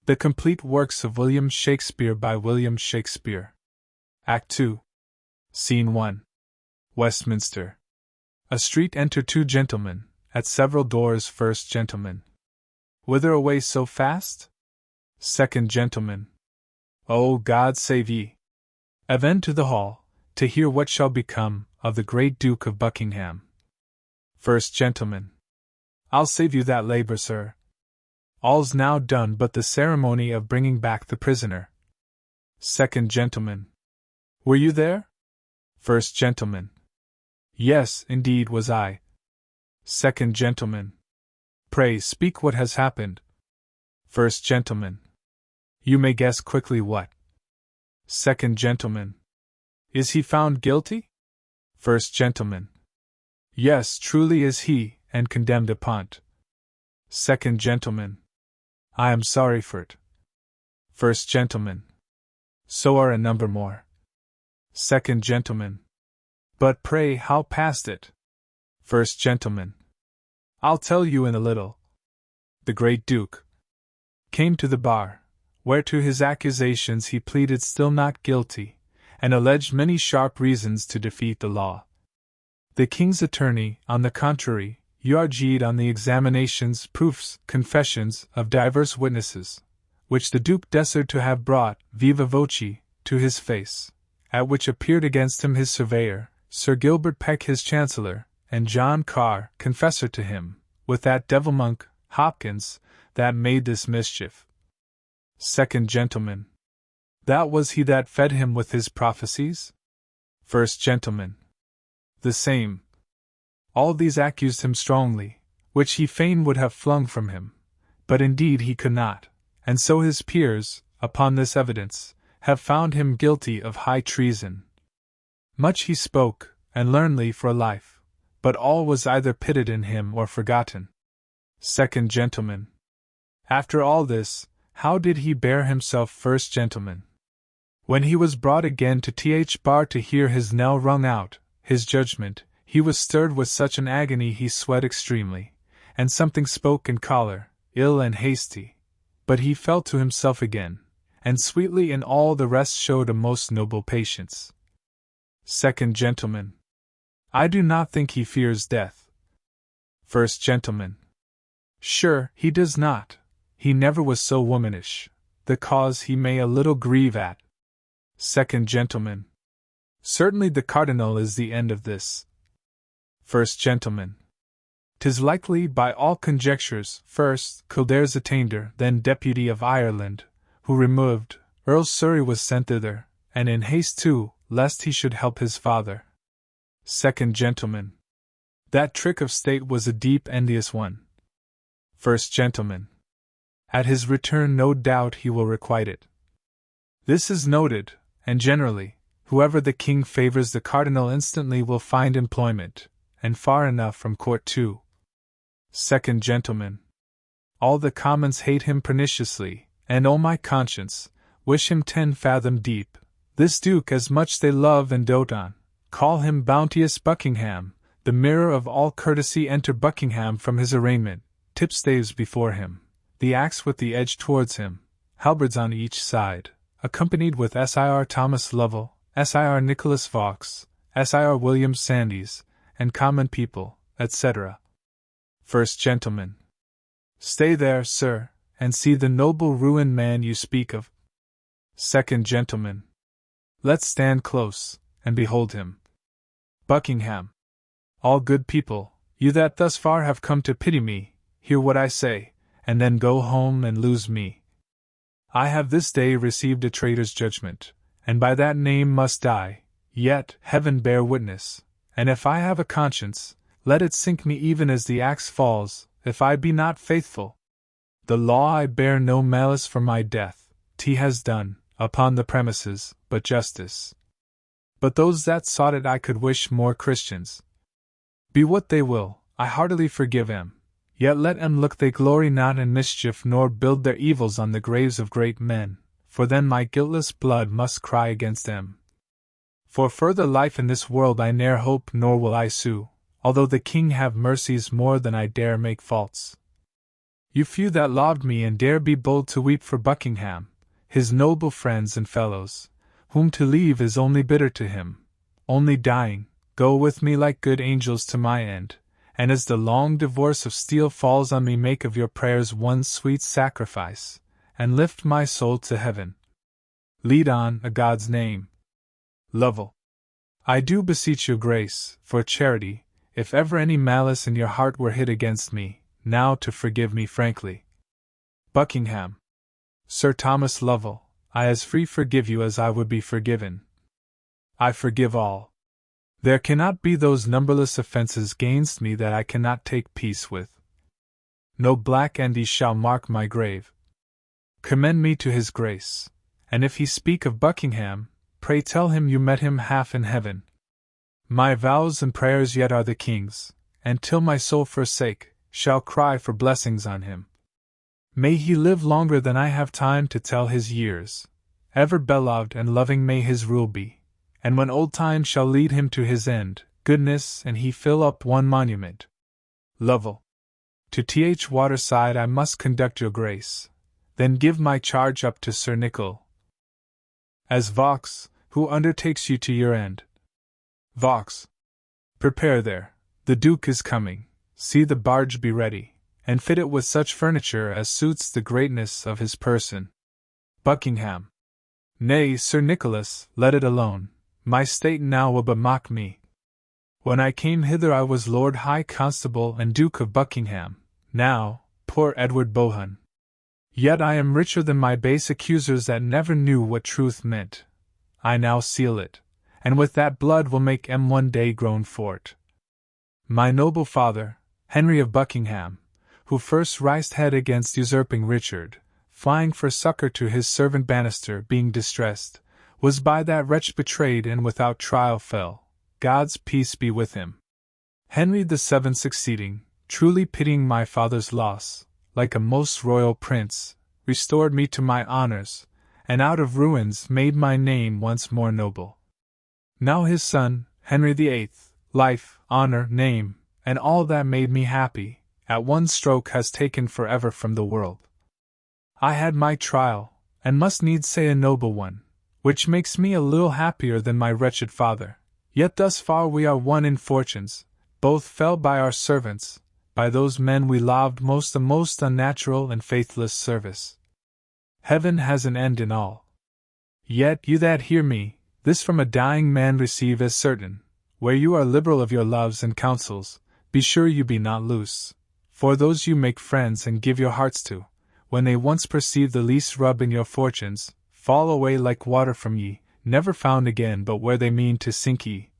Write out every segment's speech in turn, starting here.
The Complete Works of William Shakespeare by William Shakespeare. Act 2. Scene 1. Westminster. A street enter two gentlemen, at several doors. First gentleman. Whither away so fast? Second gentleman. O God save ye! Aven to the hall, to hear what shall become of the great Duke of Buckingham. First gentleman. I'll save you that labour, sir. All's now done but the ceremony of bringing back the prisoner. Second gentleman. Were you there? First gentleman. Yes, indeed was I. Second gentleman. Pray speak what has happened. First gentleman. You may guess quickly what. Second gentleman. Is he found guilty? First gentleman. Yes, truly is he, and condemned upon't. Second gentleman. I am sorry for't. First gentleman. So are a number more. Second gentleman. But pray how passed it? First gentleman. I'll tell you in a little. The great Duke came to the bar, where to his accusations he pleaded still not guilty, and alleged many sharp reasons to defeat the law. The king's attorney, on the contrary, argued on the examinations, proofs, confessions of divers witnesses, which the Duke desired to have brought viva voce to his face, at which appeared against him his surveyor, Sir Gilbert Peck his chancellor, and John Carr, confessor to him, with that devil-monk, Hopkins, that made this mischief. Second gentleman. That was he that fed him with his prophecies? First gentleman. The same. All these accused him strongly, which he fain would have flung from him, but indeed he could not, and so his peers, upon this evidence, have found him guilty of high treason. Much he spoke, and learnedly for life, but all was either pitted in him or forgotten. Second gentleman. After all this, how did he bear himself? First gentleman. When he was brought again to Th bar to hear his knell rung out, his judgment, he was stirred with such an agony he sweat extremely, and something spoke in choler, ill and hasty, but he fell to himself again, and sweetly in all the rest showed a most noble patience. Second gentleman. I do not think he fears death. First gentleman. Sure, he does not. He never was so womanish. The cause he may a little grieve at. Second gentleman. Certainly the cardinal is the end of this. First gentleman. 'Tis likely by all conjectures. First, Kildare's attainder, then Deputy of Ireland, who removed, Earl Surrey was sent thither, and in haste too, lest he should help his father. Second gentleman. That trick of state was a deep envious one. First gentleman. At his return no doubt he will requite it. This is noted, and generally, whoever the king favors the cardinal instantly will find employment, and far enough from court too. Second gentleman. All the commons hate him perniciously, and oh my conscience, wish him 10 fathom deep. This Duke as much they love and dote on, call him bounteous Buckingham, the mirror of all courtesy. Enter Buckingham from his arraignment, tipstaves before him, the axe with the edge towards him, halberds on each side, accompanied with Sir Thomas Lovell, Sir Nicholas Vaux, Sir William Sandys, and common people, etc. First gentleman. Stay there, sir, and see the noble ruined man you speak of. Second gentleman. Let's stand close, and behold him. Buckingham. All good people, you that thus far have come to pity me, hear what I say, and then go home and lose me. I have this day received a traitor's judgment, and by that name must die, yet, heaven bear witness, and if I have a conscience, let it sink me even as the axe falls, if I be not faithful. The law I bear no malice for my death, T has done, upon the premises, but justice. But those that sought it I could wish more Christians. Be what they will, I heartily forgive 'em, yet let 'em look they glory not in mischief nor build their evils on the graves of great men, for then my guiltless blood must cry against 'em. For further life in this world I ne'er hope nor will I sue, although the king have mercies more than I dare make faults. You few that loved me and dare be bold to weep for Buckingham, his noble friends and fellows, whom to leave is only bitter to him, only dying, go with me like good angels to my end, and as the long divorce of steel falls on me, make of your prayers one sweet sacrifice, and lift my soul to heaven. Lead on, a God's name. Lovell. I do beseech your grace, for charity, if ever any malice in your heart were hid against me, now to forgive me frankly. Buckingham. Sir Thomas Lovell, I as free forgive you as I would be forgiven. I forgive all. There cannot be those numberless offences gainst me that I cannot take peace with. No black endy shall mark my grave. Commend me to his grace, and if he speak of Buckingham, pray tell him you met him half in heaven. My vows and prayers yet are the king's, and till my soul forsake, shall cry for blessings on him. May he live longer than I have time to tell his years. Ever beloved and loving may his rule be, and when old time shall lead him to his end, goodness and he fill up one monument. Lovell. To Th. Waterside I must conduct your grace, then give my charge up to Sir Nichol, as Vaux, who undertakes you to your end. Vaux. Prepare there, the Duke is coming, see the barge be ready, and fit it with such furniture as suits the greatness of his person. Buckingham. Nay, Sir Nicholas, let it alone, my state now will but mock me. When I came hither I was Lord High Constable and Duke of Buckingham, now, poor Edward Bohun. Yet I am richer than my base accusers that never knew what truth meant. I now seal it, and with that blood will make one day grown fort. My noble father, Henry of Buckingham, who first rised head against usurping Richard, flying for succor to his servant Bannister, being distressed, was by that wretch betrayed and without trial fell. God's peace be with him. Henry the Seventh succeeding, truly pitying my father's loss, like a most royal prince, restored me to my honors, and out of ruins made my name once more noble. Now his son, Henry the Eighth, life, honor, name, and all that made me happy, at one stroke has taken forever from the world. I had my trial, and must needs say a noble one, which makes me a little happier than my wretched father, yet thus far we are one in fortunes, both fell by our servants, by those men we loved most, a most unnatural and faithless service. Heaven has an end in all. Yet you that hear me, this from a dying man receive as certain, where you are liberal of your loves and counsels, be sure you be not loose, for those you make friends and give your hearts to, when they once perceive the least rub in your fortunes, fall away like water from ye, never found again but where they mean to sink ye.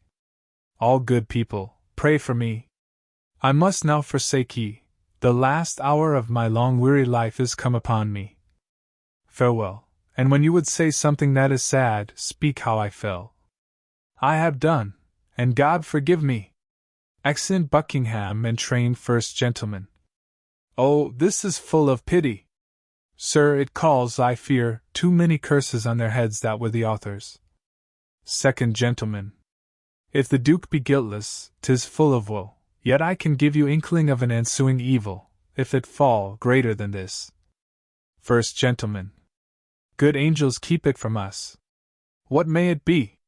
All good people, pray for me. I must now forsake ye, the last hour of my long weary life is come upon me. Farewell, and when you would say something that is sad, speak how I fell. I have done, and God forgive me. Excellent Buckingham and trained first gentleman. Oh, this is full of pity. Sir, it calls, I fear, too many curses on their heads that were the authors. Second gentleman. If the Duke be guiltless, 'tis full of woe. Yet I can give you inkling of an ensuing evil, if it fall greater than this. First gentleman. Good angels keep it from us. What may it be?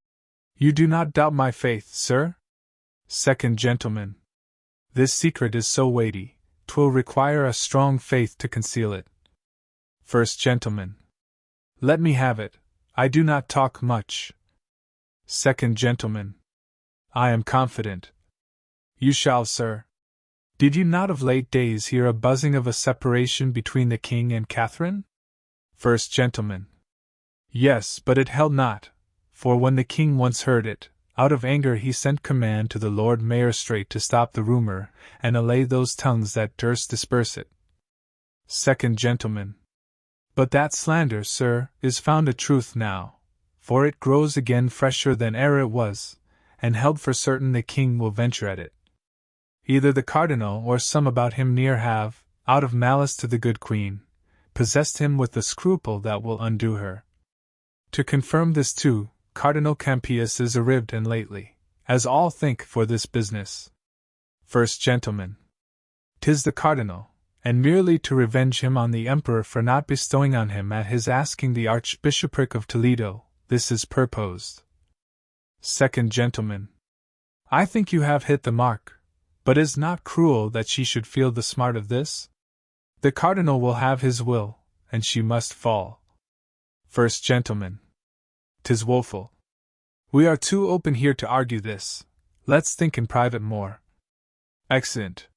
You do not doubt my faith, sir? Second gentleman. This secret is so weighty, 'twill require a strong faith to conceal it. First gentleman. Let me have it, I do not talk much. Second gentleman. I am confident. You shall, sir. Did you not of late days hear a buzzing of a separation between the king and Catherine? First gentleman. Yes, but it held not, for when the king once heard it, out of anger he sent command to the Lord Mayor straight to stop the rumor, and allay those tongues that durst disperse it. Second gentleman. But that slander, sir, is found a truth now, for it grows again fresher than e'er it was, and held for certain the king will venture at it. Either the cardinal or some about him near have, out of malice to the good queen, possessed him with the scruple that will undo her. To confirm this too, Cardinal Campius is arrived and lately, as all think, for this business. First gentleman. 'Tis the cardinal, and merely to revenge him on the Emperor for not bestowing on him at his asking the Archbishopric of Toledo, this is purposed. Second gentleman. I think you have hit the mark, but is not cruel that she should feel the smart of this? The Cardinal will have his will, and she must fall. First gentleman. 'Tis woeful. We are too open here to argue this. Let's think in private more. Excellent.